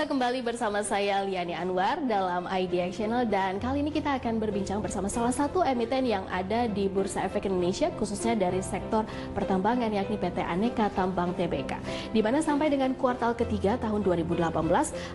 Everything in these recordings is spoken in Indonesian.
Pemirsa, kembali bersama saya Liani Anwar dalam IDX Channel, dan kali ini kita akan berbincang bersama salah satu emiten yang ada di Bursa Efek Indonesia, khususnya dari sektor pertambangan, yakni PT Aneka Tambang Tbk. Di mana sampai dengan kuartal ketiga tahun 2018,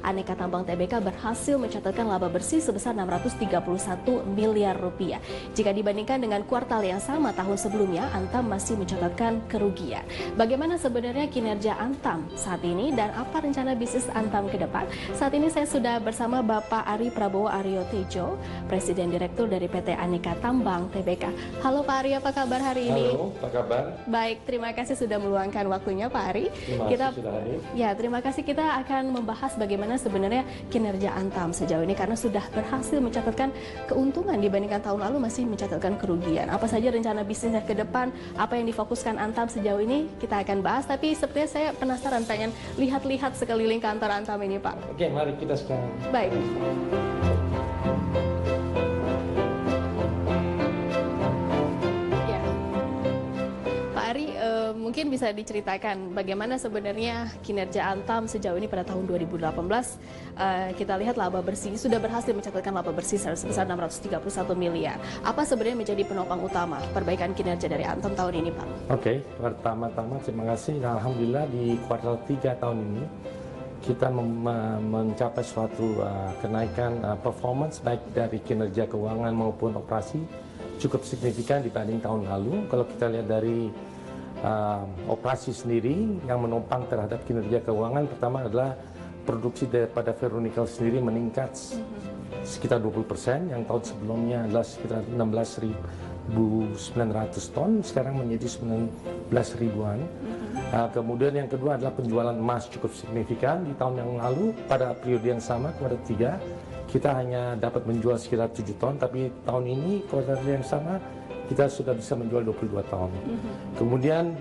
Aneka Tambang Tbk berhasil mencatatkan laba bersih sebesar 631 miliar rupiah. Jika dibandingkan dengan kuartal yang sama tahun sebelumnya, Antam masih mencatatkan kerugian. Bagaimana sebenarnya kinerja Antam saat ini dan apa rencana bisnis Antam ke depan? Saat ini saya sudah bersama Bapak Ari Prabowo Aryo Tejo, Presiden Direktur dari PT Aneka Tambang Tbk. Halo Pak Ari, apa kabar hari ini? Halo, apa kabar? Baik, terima kasih sudah meluangkan waktunya Pak Ari. Terima kasih sudah hadir. Ya, terima kasih. Kita akan membahas bagaimana sebenarnya kinerja Antam sejauh ini, karena sudah berhasil mencatatkan keuntungan dibandingkan tahun lalu masih mencatatkan kerugian. Apa saja rencana bisnisnya ke depan, apa yang difokuskan Antam sejauh ini, kita akan bahas. Tapi sepertinya saya penasaran, pengen lihat-lihat sekeliling kantor Antam ini, Pak. Oke, mari kita sekarang. Baik. Ya. Pak Ari, mungkin bisa diceritakan bagaimana sebenarnya kinerja Antam sejauh ini pada tahun 2018. Kita lihat laba bersih, sudah berhasil mencatatkan laba bersih sebesar 631 miliar. Apa sebenarnya menjadi penopang utama perbaikan kinerja dari Antam tahun ini, Pak? Oke, pertama-tama terima kasih. Alhamdulillah di kuartal 3 tahun ini kita mencapai suatu kenaikan performance baik dari kinerja keuangan maupun operasi cukup signifikan dibanding tahun lalu. Kalau kita lihat dari operasi sendiri yang menopang terhadap kinerja keuangan, pertama adalah produksi daripada ferronickel sendiri meningkat sekitar 20%, yang tahun sebelumnya adalah sekitar 16.900 ton, sekarang menjadi 19.000-an. Kemudian yang kedua adalah penjualan emas cukup signifikan. Di tahun yang lalu pada periode yang sama, kuartal 3, kita hanya dapat menjual sekitar 7 ton, tapi tahun ini kuartal yang sama kita sudah bisa menjual 22 ton. Kemudian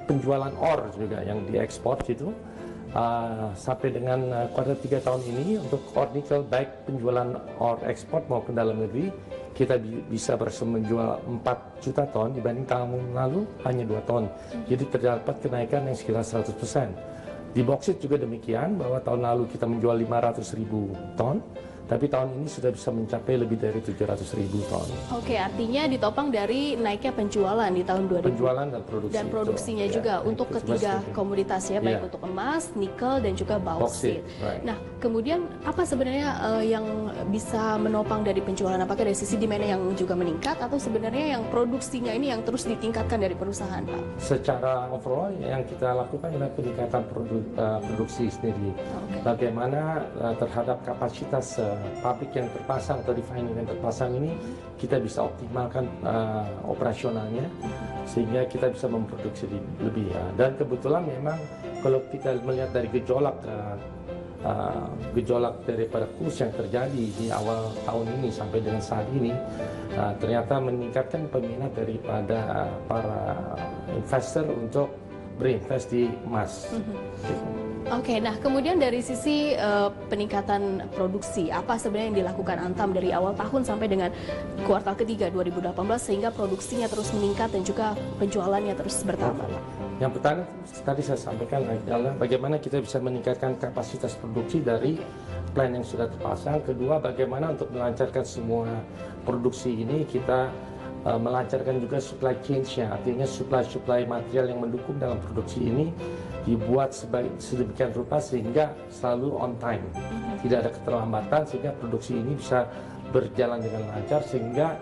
penjualan ore juga yang diekspor itu sampai dengan kuartal 3 tahun ini untuk ore nikel, baik penjualan ore ekspor maupun dalam negeri, kita bisa berhasil menjual 4 juta ton dibanding tahun lalu hanya 2 ton. Jadi terdapat kenaikan yang sekitar 100%. Di boksit juga demikian, bahwa tahun lalu kita menjual 500.000 ton, tapi tahun ini sudah bisa mencapai lebih dari 700.000 ton. Oke, artinya ditopang dari naiknya penjualan di tahun 2000. Penjualan dan produksi. Dan produksinya juga ya, untuk ketiga komoditas ya, baik untuk emas, nikel, dan juga bauksit. Right. Nah, kemudian apa sebenarnya yang bisa menopang dari penjualan? Apakah dari sisi demand yang juga meningkat, atau sebenarnya yang produksinya ini yang terus ditingkatkan dari perusahaan, Pak? Secara overall yang kita lakukan adalah peningkatan produksi sendiri. Bagaimana terhadap kapasitas pabrik yang terpasang atau refinery yang terpasang ini kita bisa optimalkan operasionalnya sehingga kita bisa memproduksi lebih ya. Dan kebetulan memang kalau kita melihat dari gejolak daripada kurs yang terjadi di awal tahun ini sampai dengan saat ini, ternyata meningkatkan peminat daripada para investor untuk berinvest di emas. Oke, nah kemudian dari sisi peningkatan produksi, apa sebenarnya yang dilakukan Antam dari awal tahun sampai dengan kuartal ketiga 2018 sehingga produksinya terus meningkat dan juga penjualannya terus bertambah? Yang pertama tadi saya sampaikan adalah bagaimana kita bisa meningkatkan kapasitas produksi dari plan yang sudah terpasang. Kedua, bagaimana untuk melancarkan semua produksi ini kita melancarkan juga supply chain-nya, artinya supply material yang mendukung dalam produksi ini dibuat sedemikian rupa sehingga selalu on time, tidak ada keterlambatan, sehingga produksi ini bisa berjalan dengan lancar sehingga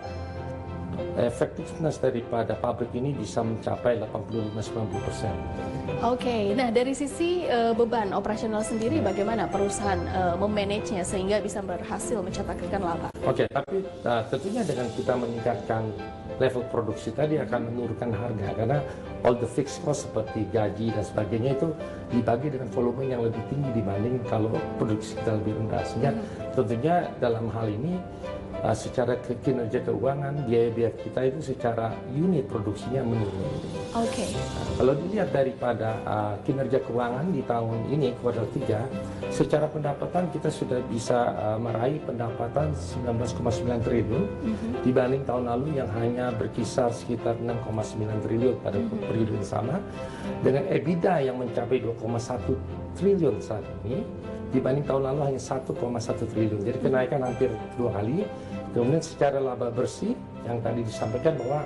efektivitas daripada pabrik ini bisa mencapai 85-90%. Oke, nah dari sisi beban operasional sendiri bagaimana perusahaan memanagenya sehingga bisa berhasil mencatatkan laba? Oke, tapi tentunya dengan kita meningkatkan level produksi tadi akan menurunkan harga, karena all the fixed cost seperti gaji dan sebagainya itu dibagi dengan volume yang lebih tinggi dibanding kalau produksi kita lebih rendah. Sehingga tentunya dalam hal ini secara kinerja keuangan, biaya-biaya kita itu secara unit produksinya menurun. Oke. Kalau dilihat daripada kinerja keuangan di tahun ini, kuartal 3, secara pendapatan kita sudah bisa meraih pendapatan 19,9 triliun dibanding tahun lalu yang hanya berkisar sekitar 6,9 triliun pada periode yang sama, dengan EBITDA yang mencapai 2,1 triliun saat ini. dibanding tahun lalu hanya 1,1 triliun. Jadi kenaikan hampir 2 kali. Kemudian secara laba bersih yang tadi disampaikan bahwa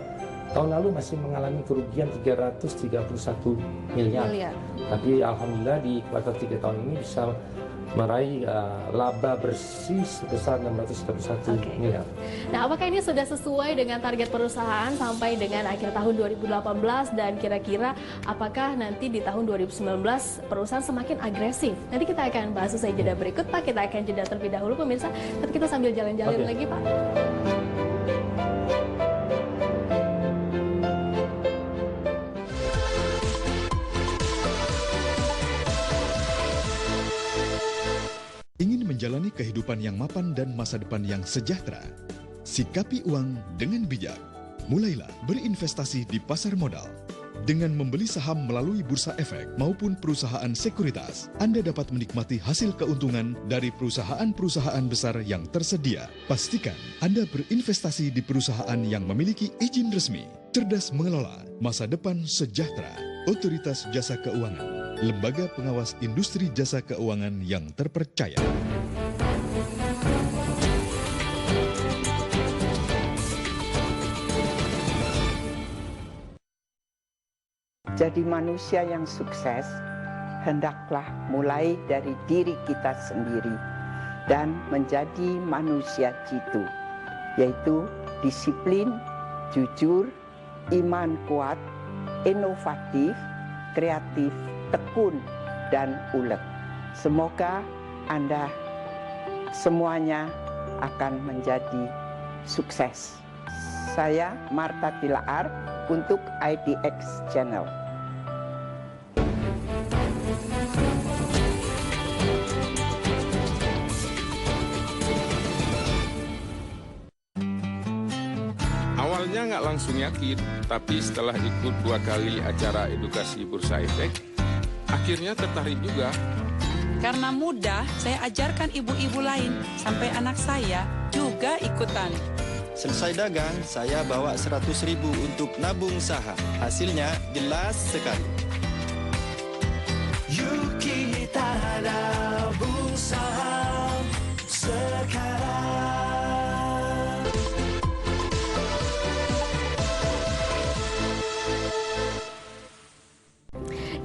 tahun lalu masih mengalami kerugian 331 miliar. Tapi alhamdulillah di kuartal 3 tahun ini bisa meraih laba bersih sebesar 631 miliar. Nah, apakah ini sudah sesuai dengan target perusahaan sampai dengan akhir tahun 2018 dan kira-kira apakah nanti di tahun 2019 perusahaan semakin agresif? Nanti kita akan bahas usai jeda berikut, Pak. Kita akan jeda terlebih dahulu, pemirsa. Tapi kita sambil jalan-jalan lagi, Pak. Ingin menjalani kehidupan yang mapan dan masa depan yang sejahtera? Sikapi uang dengan bijak. Mulailah berinvestasi di pasar modal. Dengan membeli saham melalui bursa efek maupun perusahaan sekuritas, Anda dapat menikmati hasil keuntungan dari perusahaan-perusahaan besar yang tersedia. Pastikan Anda berinvestasi di perusahaan yang memiliki izin resmi. Cerdas mengelola masa depan sejahtera. Otoritas Jasa Keuangan. Lembaga pengawas industri jasa keuangan yang terpercaya. Jadi manusia yang sukses hendaklah mulai dari diri kita sendiri dan menjadi manusia jitu, yaitu disiplin, jujur, iman kuat, inovatif, kreatif, tekun, dan ulet. Semoga Anda semuanya akan menjadi sukses. Saya Marta Tilaar untuk IDX Channel. Awalnya nggak langsung yakin, tapi setelah ikut 2 kali acara edukasi Bursa Efek, akhirnya tertarik juga. Karena mudah, saya ajarkan ibu-ibu lain, sampai anak saya juga ikutan. Selesai dagang, saya bawa 100.000 untuk nabung saham. Hasilnya jelas sekali. Yuk kita nabung saham sekarang.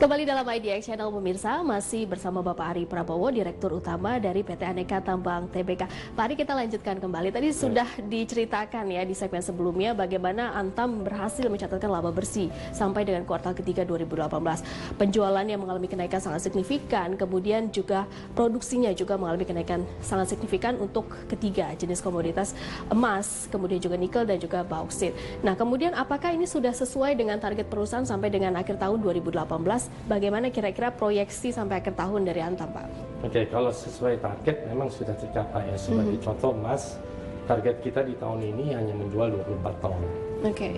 Kembali dalam IDX Channel, pemirsa, masih bersama Bapak Ari Prabowo, Direktur Utama dari PT Aneka Tambang Tbk. Pak Ari, kita lanjutkan kembali. Tadi sudah diceritakan ya di segmen sebelumnya bagaimana Antam berhasil mencatatkan laba bersih sampai dengan kuartal ketiga 2018. Penjualannya mengalami kenaikan sangat signifikan, kemudian juga produksinya juga mengalami kenaikan sangat signifikan untuk ketiga jenis komoditas emas, kemudian juga nikel dan juga bauksit. Nah, kemudian apakah ini sudah sesuai dengan target perusahaan sampai dengan akhir tahun 2018? Bagaimana kira-kira proyeksi sampai akhir tahun dari Antam, Pak? Oke, kalau sesuai target memang sudah tercapai ya. Sebagai contoh emas, target kita di tahun ini hanya menjual 24 ton.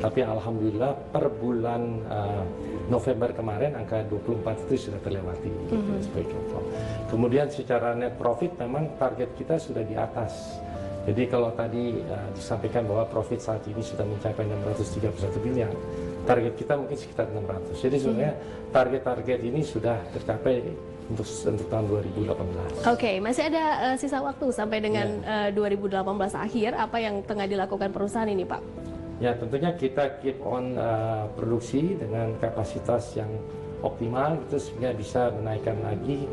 Tapi alhamdulillah per bulan November kemarin angka 24 itu sudah terlewati. Sebagai contoh. Kemudian secara net profit memang target kita sudah di atas. Jadi kalau tadi disampaikan bahwa profit saat ini sudah mencapai 631 miliar, target kita mungkin sekitar 600. Jadi sebenarnya target-target ini sudah tercapai untuk tahun 2018. Oke, masih ada sisa waktu sampai dengan 2018 akhir. Apa yang tengah dilakukan perusahaan ini, Pak? Ya, tentunya kita keep on produksi dengan kapasitas yang optimal, itu sehingga bisa menaikkan lagi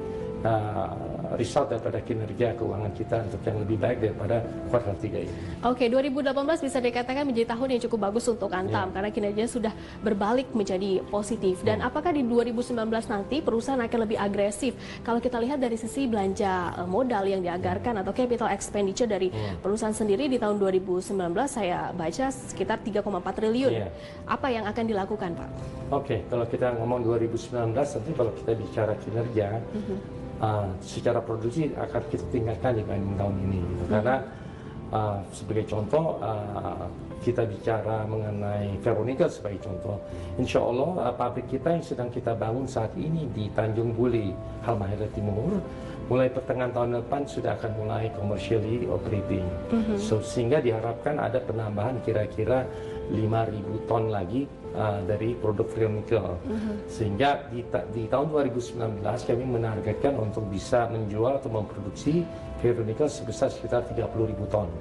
result daripada kinerja keuangan kita untuk yang lebih baik daripada kuartal 3 ini. Oke, 2018 bisa dikatakan menjadi tahun yang cukup bagus untuk Antam karena kinerjanya sudah berbalik menjadi positif. Dan apakah di 2019 nanti perusahaan akan lebih agresif? Kalau kita lihat dari sisi belanja modal yang dianggarkan atau capital expenditure dari perusahaan sendiri di tahun 2019 saya baca sekitar 3,4 triliun. Apa yang akan dilakukan, Pak? Oke, kalau kita ngomong 2019 nanti kalau kita bicara kinerja, secara produksi akan kita tingkatkan dibanding tahun ini gitu. Karena sebagai contoh kita bicara mengenai ferronikel sebagai contoh, insya Allah pabrik kita yang sedang kita bangun saat ini di Tanjung Buli, Halmahera Timur, mulai pertengahan tahun depan sudah akan mulai commercially operating. Sehingga diharapkan ada penambahan kira-kira 5.000 ton lagi dari produk ferronikel. Sehingga di tahun 2019 kami menargetkan untuk bisa menjual atau memproduksi ferronikel sebesar sekitar 30.000 ton.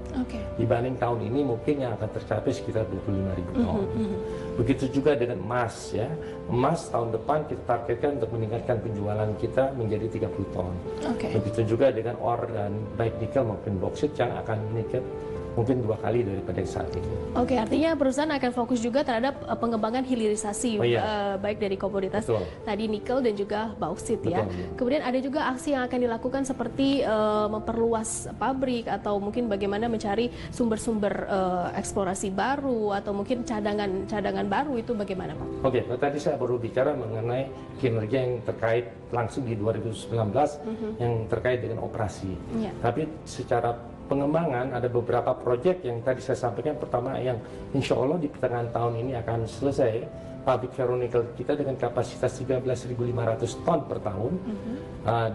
Dibanding tahun ini mungkin yang akan tercapai sekitar 25.000 ton. Begitu juga dengan emas ya. Emas tahun depan kita targetkan untuk meningkatkan penjualan kita menjadi 30 ton. Begitu juga dengan ore dan baik nikel maupun boksit yang akan meningkat mungkin 2 kali daripada yang saat ini. Artinya perusahaan akan fokus juga terhadap pengembangan hilirisasi baik dari komoditas tadi nikel dan juga bauksit ya. Kemudian ada juga aksi yang akan dilakukan seperti memperluas pabrik atau mungkin bagaimana mencari sumber-sumber eksplorasi baru atau mungkin cadangan baru, itu bagaimana Pak? Tadi saya baru bicara mengenai kinerja yang terkait langsung di 2019 yang terkait dengan operasi. Tapi secara pengembangan ada beberapa proyek yang tadi saya sampaikan. Pertama yang insya Allah di pertengahan tahun ini akan selesai pabrik ferronikel kita dengan kapasitas 13.500 ton per tahun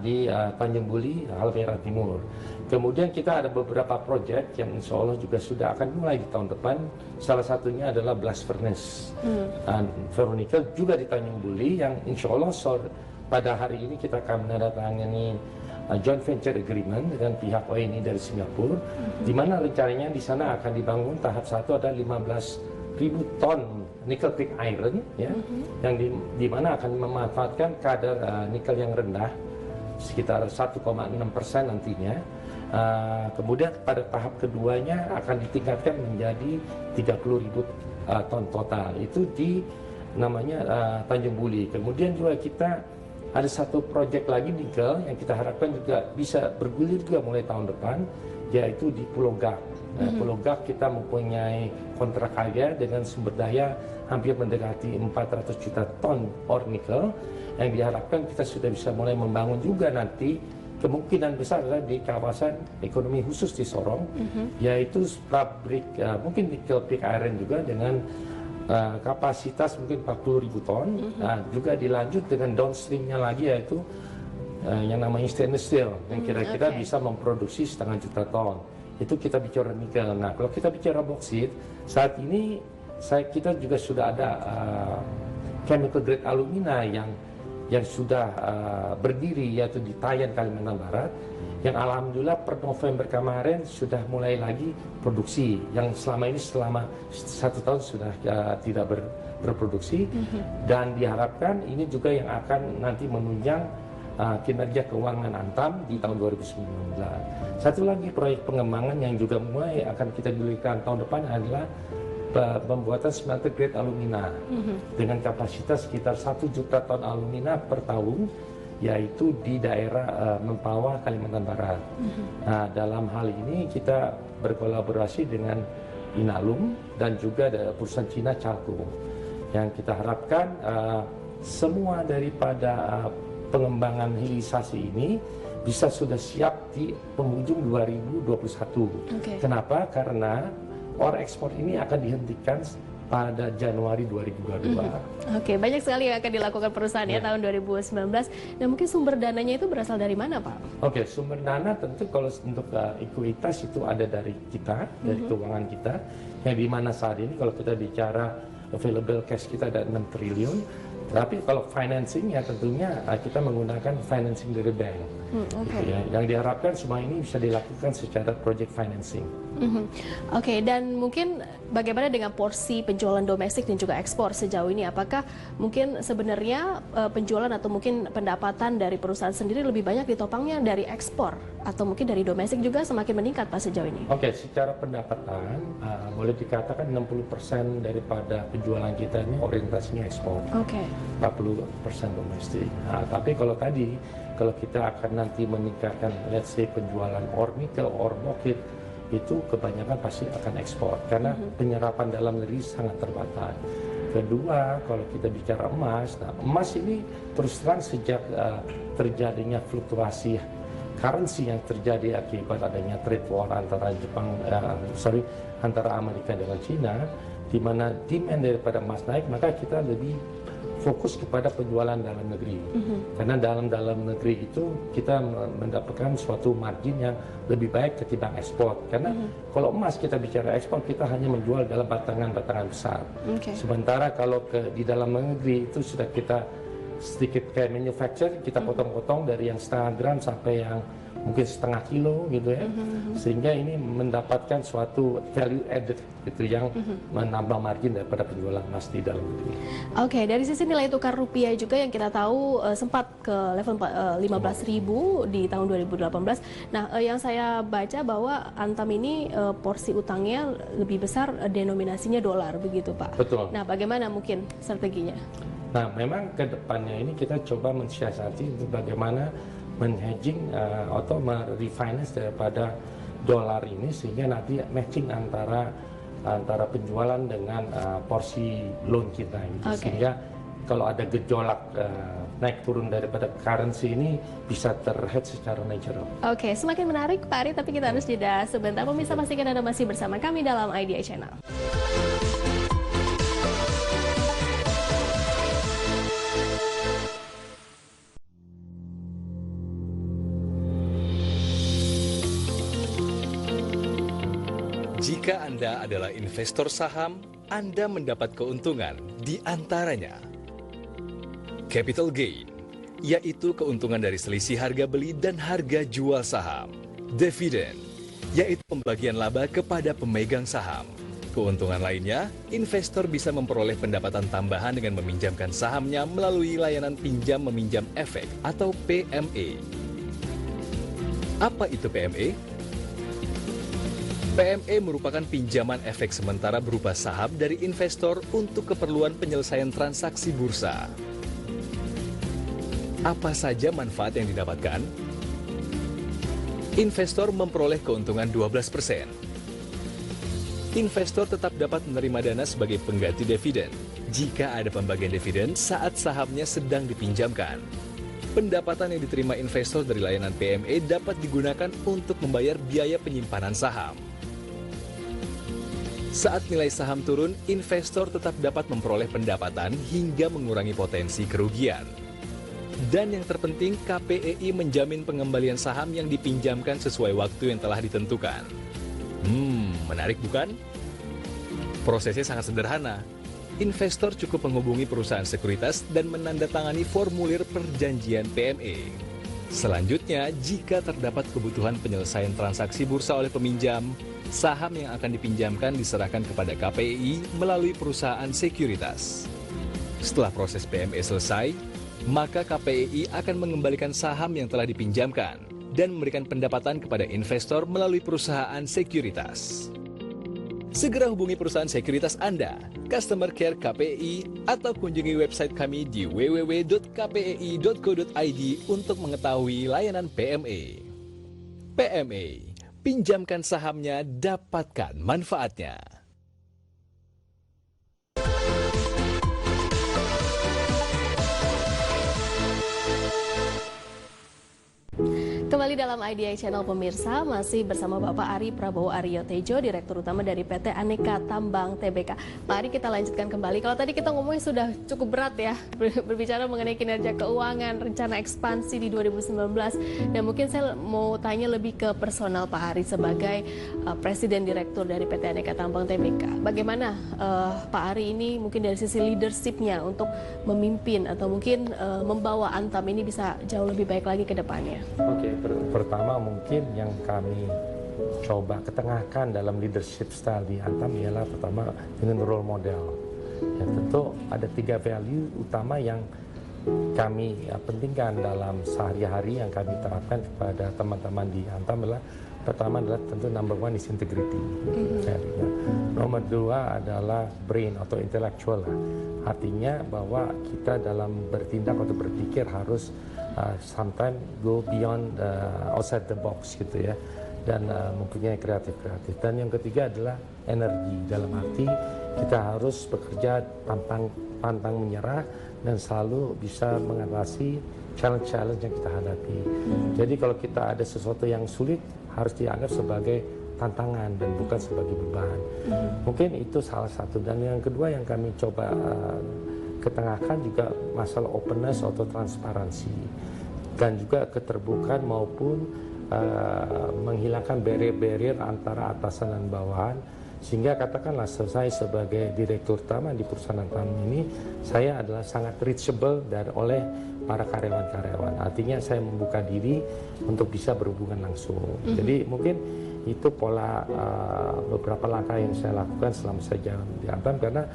di Tanjung Buli, Halmahera Timur. Kemudian kita ada beberapa proyek yang insya Allah juga sudah akan mulai di tahun depan. Salah satunya adalah blast furnace ferronikel juga di Tanjung Buli yang insya Allah pada hari ini kita akan menandatangani joint venture agreement dengan pihak ONI dari Singapura, di mana rencananya di sana akan dibangun tahap 1 ada 15.000 ton nickel pig iron, ya, yang di mana akan memanfaatkan kadar nikel yang rendah sekitar 1,6% nantinya. Kemudian pada tahap keduanya akan ditingkatkan menjadi 30.000 ton total. Itu di namanya Tanjung Buli. Kemudian juga kita ada satu proyek lagi nikel yang kita harapkan juga bisa bergulir juga mulai tahun depan, yaitu di Pulau Gak. Pulau Gak kita mempunyai kontrak karya dengan sumber daya hampir mendekati 400 juta ton ore nikel yang diharapkan kita sudah bisa mulai membangun juga nanti. Kemungkinan besar adalah di kawasan ekonomi khusus di Sorong, yaitu pabrik mungkin nickel pig iron juga dengan kapasitas mungkin 40.000 ton, juga dilanjut dengan downstreamnya lagi yaitu yang namanya stainless steel yang kira-kira bisa memproduksi 0,5 juta ton. Itu kita bicara nikel. Nah, kalau kita bicara boksit, saat ini kita juga sudah ada chemical grade alumina yang sudah berdiri yaitu di Tayan, Kalimantan Barat, yang alhamdulillah per November kemarin sudah mulai lagi produksi, yang selama 1 tahun sudah tidak berproduksi, dan diharapkan ini juga yang akan nanti menunjang kinerja keuangan Antam di tahun 2019. Satu lagi proyek pengembangan yang juga mulai akan kita gulirkan tahun depan adalah pembuatan smelter grade alumina dengan kapasitas sekitar 1 juta ton alumina per tahun, yaitu di daerah Mempawah, Kalimantan Barat. Nah, dalam hal ini kita berkolaborasi dengan Inalum dan juga perusahaan Cina Chalco, yang kita harapkan semua daripada pengembangan hilirisasi ini bisa sudah siap di penghujung 2021. Kenapa? Karena ore ekspor ini akan dihentikan pada Januari 2022. Banyak sekali yang akan dilakukan perusahaan ya tahun 2019. Dan mungkin sumber dananya itu berasal dari mana, Pak? Sumber dana tentu kalau untuk ekuitas itu ada dari kita, dari keuangan kita, yang di mana saat ini kalau kita bicara available cash kita ada 6 triliun. Tapi kalau financing ya tentunya kita menggunakan financing dari bank. Yang diharapkan semua ini bisa dilakukan secara project financing. Dan mungkin bagaimana dengan porsi penjualan domestik dan juga ekspor sejauh ini? Apakah mungkin sebenarnya penjualan atau mungkin pendapatan dari perusahaan sendiri lebih banyak ditopangnya dari ekspor atau mungkin dari domestik juga semakin meningkat Pak sejauh ini? Secara pendapatan boleh dikatakan 60% daripada penjualan kita ini orientasinya ekspor. 40% domestik. Tapi kalau kita akan nanti meningkatkan let's say penjualan ore nikel, ore boksit, itu kebanyakan pasti akan ekspor karena penyerapan dalam negeri sangat terbatas. Kedua, kalau kita bicara emas, emas ini terus terang sejak terjadinya fluktuasi currency yang terjadi akibat adanya trade war antara antara Amerika dengan China, di mana demand daripada emas naik, maka kita lebih fokus kepada penjualan dalam negeri. Karena dalam negeri itu kita mendapatkan suatu margin yang lebih baik ketimbang ekspor. Karena kalau emas kita bicara ekspor, kita hanya menjual dalam batangan-batangan besar. Sementara kalau di dalam negeri itu sudah kita sedikit kayak manufacture, kita potong-potong dari yang setengah gram sampai yang mungkin setengah kilo gitu ya, sehingga ini mendapatkan suatu value added gitu yang menambah margin daripada penjualan emas di dalam negeri. Oke, dari sisi nilai tukar rupiah juga yang kita tahu sempat ke level 15.000 di tahun 2018. Nah, yang saya baca bahwa Antam ini porsi utangnya lebih besar, denominasinya dolar begitu Pak. Betul. Nah, bagaimana mungkin strateginya? Nah, memang ke depannya ini kita coba mensiasati untuk bagaimana men-hedging atau merefinance daripada dolar ini sehingga nanti matching antara penjualan dengan porsi loan kita gitu. Sehingga kalau ada gejolak naik turun daripada currency ini bisa terhedge secara natural. Oke, semakin menarik Pak Ari, tapi kita harus jeda sebentar. Pemirsa, pastikan Anda masih bersama kami dalam Idea Channel. Jika Anda adalah investor saham, Anda mendapat keuntungan di antaranya capital gain, yaitu keuntungan dari selisih harga beli dan harga jual saham. Dividen, yaitu pembagian laba kepada pemegang saham. Keuntungan lainnya, investor bisa memperoleh pendapatan tambahan dengan meminjamkan sahamnya melalui layanan pinjam meminjam efek atau PME. Apa itu PME? PME merupakan pinjaman efek sementara berupa saham dari investor untuk keperluan penyelesaian transaksi bursa. Apa saja manfaat yang didapatkan? Investor memperoleh keuntungan 12%. Investor tetap dapat menerima dana sebagai pengganti dividen jika ada pembagian dividen saat sahamnya sedang dipinjamkan. Pendapatan yang diterima investor dari layanan PME dapat digunakan untuk membayar biaya penyimpanan saham. Saat nilai saham turun, investor tetap dapat memperoleh pendapatan hingga mengurangi potensi kerugian. Dan yang terpenting, KPEI menjamin pengembalian saham yang dipinjamkan sesuai waktu yang telah ditentukan. Menarik bukan? Prosesnya sangat sederhana. Investor cukup menghubungi perusahaan sekuritas dan menandatangani formulir perjanjian PME. Selanjutnya, jika terdapat kebutuhan penyelesaian transaksi bursa oleh peminjam, saham yang akan dipinjamkan diserahkan kepada KPEI melalui perusahaan sekuritas. Setelah proses PME selesai, maka KPEI akan mengembalikan saham yang telah dipinjamkan dan memberikan pendapatan kepada investor melalui perusahaan sekuritas. Segera hubungi perusahaan sekuritas Anda, Customer Care KPEI, atau kunjungi website kami di www.kpei.co.id untuk mengetahui layanan PME. PME, pinjamkan sahamnya, dapatkan manfaatnya. Kembali dalam Idea Channel pemirsa, masih bersama Bapak Ari Prabowo Aryo Tejo, Direktur Utama dari PT Aneka Tambang Tbk. Pak Ari, kita lanjutkan kembali. Kalau tadi kita ngomongnya sudah cukup berat ya, berbicara mengenai kinerja keuangan, rencana ekspansi di 2019. Dan mungkin saya mau tanya lebih ke personal Pak Ari sebagai Presiden Direktur dari PT Aneka Tambang Tbk. Bagaimana Pak Ari ini mungkin dari sisi leadership-nya untuk memimpin atau mungkin membawa Antam ini bisa jauh lebih baik lagi ke depannya? Oke, pertama mungkin yang kami coba ketengahkan dalam leadership style di Antam ialah pertama dengan role model. Ya, tentu ada 3 value utama yang kami pentingkan dalam sehari-hari yang kami terapkan kepada teman-teman di Antam adalah pertama adalah tentu number 1 is integrity. Nomor 2 adalah brain atau intellectual lah. Artinya bahwa kita dalam bertindak atau berpikir harus sometimes go beyond outside the box gitu ya, dan mempunyai kreatif. Dan yang ketiga adalah energi, dalam arti kita harus bekerja pantang menyerah dan selalu bisa mengatasi challenge-challenge yang kita hadapi. Jadi kalau kita ada sesuatu yang sulit harus dianggap sebagai tantangan dan bukan sebagai beban. Mungkin itu salah satu. Dan yang kedua yang kami coba ketengahkan juga masalah openness atau transparansi, dan juga keterbukaan maupun menghilangkan barrier-barrier antara atasan dan bawahan, sehingga katakanlah saya sebagai direktur utama di perusahaan Antam ini, saya adalah sangat reachable oleh para karyawan-karyawan. Artinya saya membuka diri untuk bisa berhubungan langsung. Jadi mungkin itu pola beberapa langkah yang saya lakukan selama saya jalan di Antam, karena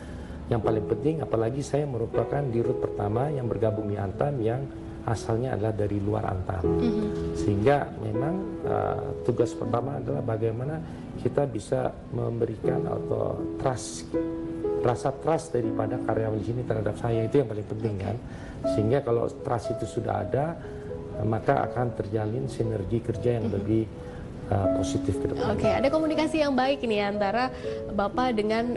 yang paling penting, apalagi saya merupakan dirut pertama yang bergabung di Antam yang asalnya adalah dari luar Antam. Sehingga memang tugas pertama adalah bagaimana kita bisa memberikan atau rasa trust daripada karyawan di sini terhadap saya, itu yang paling penting kan. Sehingga kalau trust itu sudah ada, maka akan terjalin sinergi kerja yang lebih positif ke depan. Oke, ada komunikasi yang baik nih antara Bapak dengan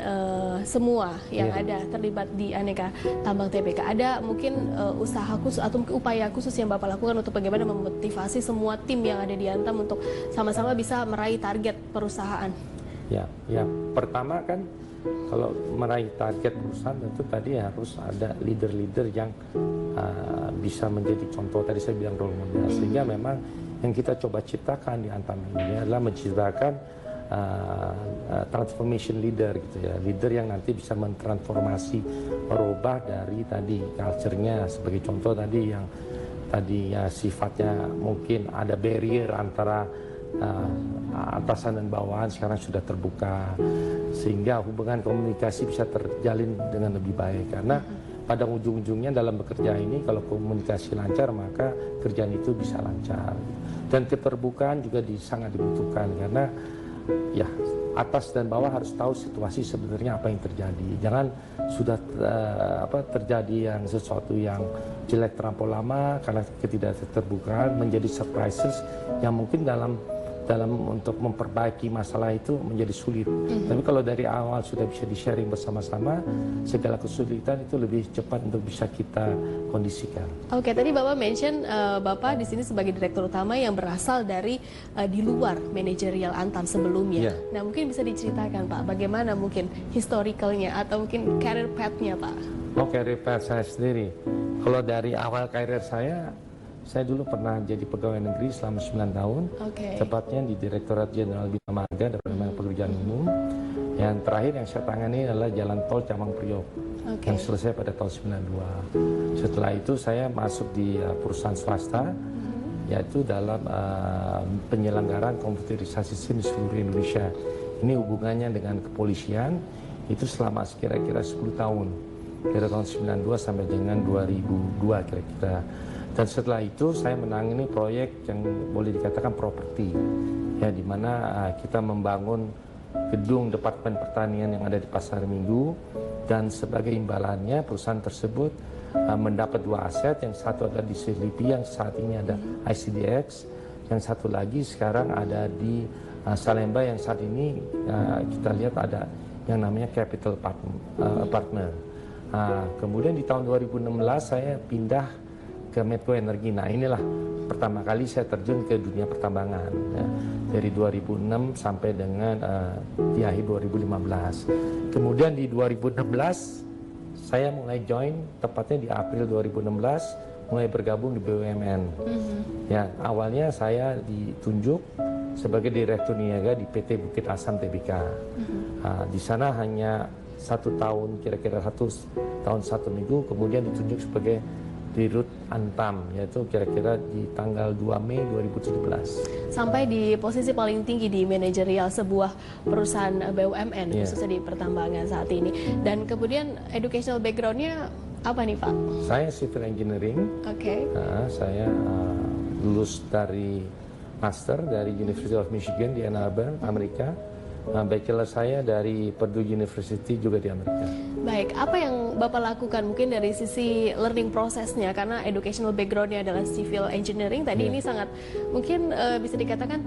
semua yang ada terlibat di Aneka Tambang Tbk. Ada mungkin usaha khusus atau upaya khusus yang Bapak lakukan untuk bagaimana memotivasi semua tim yang ada di Antam untuk sama-sama bisa meraih target perusahaan? Ya, pertama kan kalau meraih target perusahaan tentu tadi harus ada leader-leader yang bisa menjadi contoh. Tadi saya bilang role model, sehingga memang yang kita coba ciptakan di Antam ini adalah menciptakan transformation leader gitu ya, leader yang nanti bisa mentransformasi, merubah dari tadi culture-nya, sebagai contoh tadi yang tadinya sifatnya mungkin ada barrier antara atasan dan bawahan, sekarang sudah terbuka, sehingga hubungan komunikasi bisa terjalin dengan lebih baik. Karena pada ujung-ujungnya dalam bekerja ini, kalau komunikasi lancar maka kerjaan itu bisa lancar. Dan keterbukaan juga sangat dibutuhkan, karena ya atas dan bawah harus tahu situasi sebenarnya apa yang terjadi. Jangan sudah terjadi yang sesuatu yang jelek terlampau lama karena ketidakterbukaan menjadi surprises yang mungkin dalam untuk memperbaiki masalah itu menjadi sulit. Tapi kalau dari awal sudah bisa di-sharing bersama-sama, segala kesulitan itu lebih cepat untuk bisa kita kondisikan. Oke, tadi Bapak mention Bapak di sini sebagai direktur utama yang berasal dari di luar manajerial Antam sebelumnya. Nah, mungkin bisa diceritakan Pak, bagaimana mungkin historicalnya atau mungkin career path-nya Pak? Oh, career path saya sendiri. Kalau dari awal karir saya dulu pernah jadi pegawai negeri selama 9 tahun, tepatnya di Direktorat Jenderal Bina Marga dan Pekerjaan Umum. Yang terakhir yang saya tangani adalah Jalan Tol Cawang Priok, yang selesai pada tahun 92. Setelah itu saya masuk di perusahaan swasta, yaitu dalam penyelenggaraan komputerisasi SIM di seluruh Indonesia. Ini hubungannya dengan kepolisian, itu selama kira-kira 10 tahun, dari tahun 92 sampai dengan 2002 kira-kira. Dan setelah itu saya menangani proyek yang boleh dikatakan properti, ya, di mana kita membangun gedung Departemen Pertanian yang ada di Pasar Minggu, dan sebagai imbalannya perusahaan tersebut mendapat 2 aset, yang satu adalah di Selipi yang saat ini ada ICDX, yang satu lagi sekarang ada di Salemba yang saat ini kita lihat ada yang namanya Capital Partner. Kemudian di tahun 2016 saya pindah ke Medco Energi. Nah, inilah pertama kali saya terjun ke dunia pertambangan, ya, dari 2006 sampai dengan di akhir 2015. Kemudian di 2016 saya mulai join, tepatnya di April 2016 mulai bergabung di BUMN. Ya, awalnya saya ditunjuk sebagai Direktur Niaga di PT Bukit Asam Tbk. Di sana hanya 1 tahun, kira-kira 1 tahun 1 minggu, kemudian ditunjuk sebagai Dirut Antam, yaitu kira-kira di tanggal 2 Mei 2017. Sampai di posisi paling tinggi di manajerial sebuah perusahaan BUMN, khususnya di pertambangan saat ini. Dan kemudian educational background-nya apa nih Pak? Saya civil engineering. Saya lulus dari master dari University of Michigan di Ann Arbor, Amerika. Bachelor saya dari Purdue University juga di Amerika. Baik, apa yang Bapak lakukan mungkin dari sisi learning prosesnya, karena educational background-nya adalah civil engineering, tadi ini sangat mungkin bisa dikatakan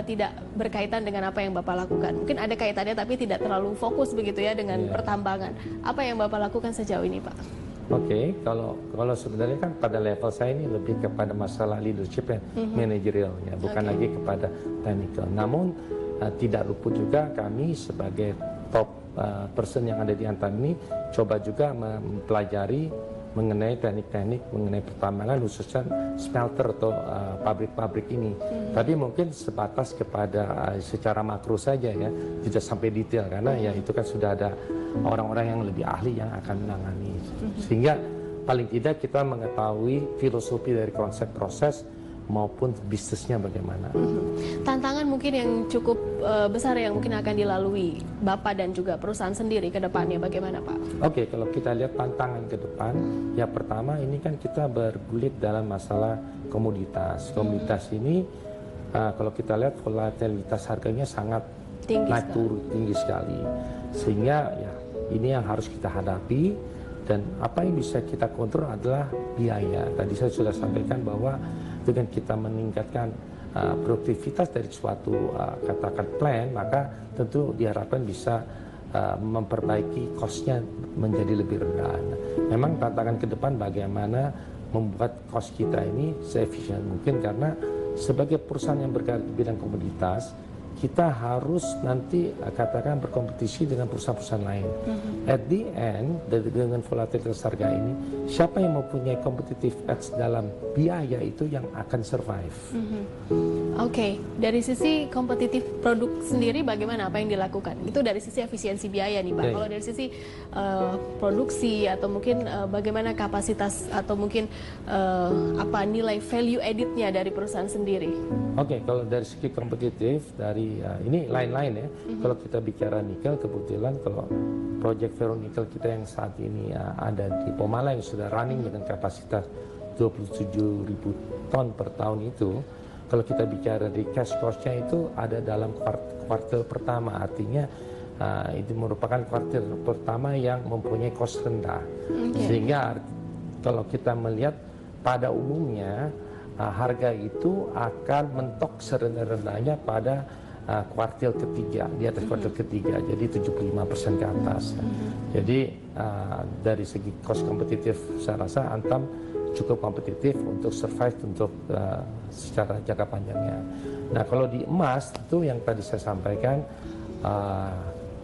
tidak berkaitan dengan apa yang Bapak lakukan. Mungkin ada kaitannya tapi tidak terlalu fokus begitu ya dengan pertambangan. Apa yang Bapak lakukan sejauh ini Pak? Kalau sebenarnya kan pada level saya ini lebih kepada masalah leadership ya, manajerialnya, bukan lagi kepada technical. Namun tidak luput juga kami sebagai top person yang ada di Antam ini coba juga mempelajari mengenai teknik-teknik mengenai pertambangan khususnya smelter atau pabrik-pabrik ini. Tapi mungkin sebatas kepada secara makro saja ya, tidak sampai detail karena ya itu kan sudah ada orang-orang yang lebih ahli yang akan menangani. Sehingga paling tidak kita mengetahui filosofi dari konsep proses maupun bisnisnya bagaimana. Tantangan mungkin yang cukup besar yang mungkin akan dilalui Bapak dan juga perusahaan sendiri ke depannya bagaimana Pak? Oke, kalau kita lihat tantangan ke depan, ya pertama ini kan kita bergulit dalam masalah komoditas. Komoditas ini kalau kita lihat volatilitas harganya sangat naik turun tinggi sekali. Sehingga ya ini yang harus kita hadapi dan apa yang bisa kita kontrol adalah biaya. Tadi saya sudah sampaikan bahwa dengan kita meningkatkan produktivitas dari suatu katakan plan, maka tentu diharapkan bisa memperbaiki cost-nya menjadi lebih rendah. Memang tantangan ke depan bagaimana membuat cost kita ini seefisien mungkin karena sebagai perusahaan yang bergerak di bidang komoditas, kita harus nanti katakan berkompetisi dengan perusahaan-perusahaan lain. At the end, dengan volatilitas harga ini, siapa yang mempunyai competitive edge dalam biaya itu yang akan survive. Oke, dari sisi kompetitif produk sendiri bagaimana apa yang dilakukan? Itu dari sisi efisiensi biaya nih Pak. Kalau dari sisi produksi atau mungkin bagaimana kapasitas atau mungkin apa nilai value added-nya dari perusahaan sendiri? Oke, kalau dari segi kompetitif dari ini lain-lain ya. Kalau kita bicara nikel, kebetulan kalau proyek ferronikel kita yang saat ini ada di Pomala yang sudah running dengan kapasitas 27.000 ton per tahun itu, kalau kita bicara di cash cost-nya itu ada dalam kuartal pertama, artinya itu merupakan kuartal pertama yang mempunyai cost rendah. Sehingga kalau kita melihat pada umumnya harga itu akan mentok serendah-rendahnya pada kuartil ketiga, di atas kuartil ketiga, jadi 75% ke atas. Jadi dari segi cost kompetitif saya rasa Antam cukup kompetitif untuk survive untuk secara jangka panjangnya. Nah kalau di emas itu yang tadi saya sampaikan,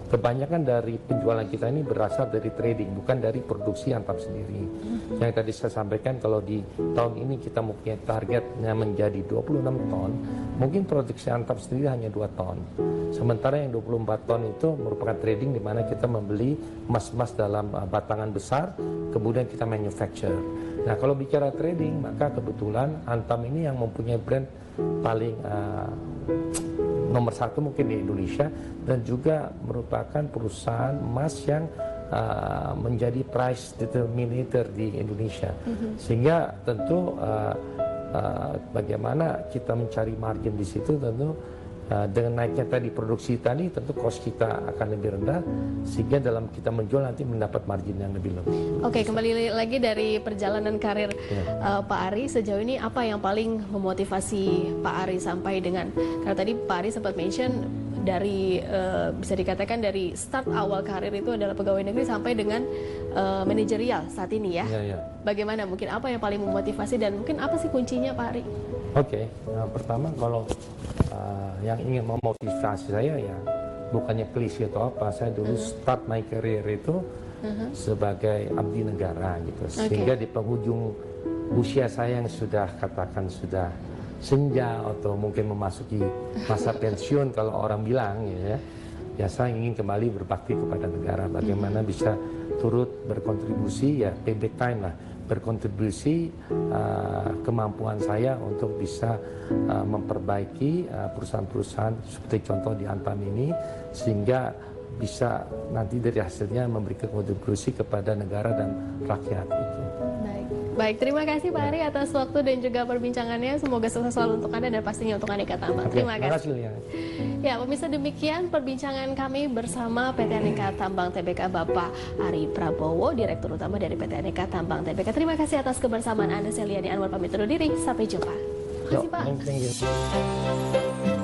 kebanyakan dari penjualan kita ini berasal dari trading, bukan dari produksi Antam sendiri. Yang tadi saya sampaikan kalau di tahun ini kita mempunyai targetnya menjadi 26 ton, mungkin produksi Antam sendiri hanya 2 ton. Sementara yang 24 ton itu merupakan trading di mana kita membeli emas-emas dalam batangan besar, kemudian kita manufacture. Nah kalau bicara trading, maka kebetulan Antam ini yang mempunyai brand paling nomor satu mungkin di Indonesia dan juga merupakan perusahaan emas yang menjadi price determinator di Indonesia. Sehingga tentu bagaimana kita mencari margin di situ tentu dengan naiknya tadi produksi tadi tentu cost kita akan lebih rendah sehingga dalam kita menjual nanti mendapat margin yang lebih. Oke, kembali lagi dari perjalanan karir Pak Ari sejauh ini apa yang paling memotivasi Pak Ari sampai dengan karena tadi Pak Ari sempat mention dari bisa dikatakan dari start awal karir itu adalah pegawai negeri sampai dengan manajerial saat ini ya. Bagaimana mungkin apa yang paling memotivasi dan mungkin apa sih kuncinya Pak Ari? Oke, nah, pertama kalau yang ingin memotivasi saya ya bukannya klise atau apa, saya dulu start my career itu sebagai abdi negara gitu, sehingga di penghujung usia saya yang sudah katakan sudah senja atau mungkin memasuki masa pensiun kalau orang bilang ya saya ingin kembali berbakti kepada negara, bagaimana bisa turut berkontribusi ya payback time lah, berkontribusi kemampuan saya untuk bisa memperbaiki perusahaan-perusahaan seperti contoh di Antam ini sehingga bisa nanti dari hasilnya memberikan kontribusi kepada negara dan rakyat itu. Baik, terima kasih Pak Ari atas waktu dan juga perbincangannya. Semoga sukses selalu untuk Anda dan pastinya untuk Aneka Tambang. Terima kasih. Ya, pemirsa demikian perbincangan kami bersama PT Aneka Tambang Tbk Bapak Ari Prabowo, Direktur Utama dari PT Aneka Tambang Tbk. Terima kasih atas kebersamaan Anda. Saya Liani Anwar pamit undur diri. Sampai jumpa. Terima kasih Pak.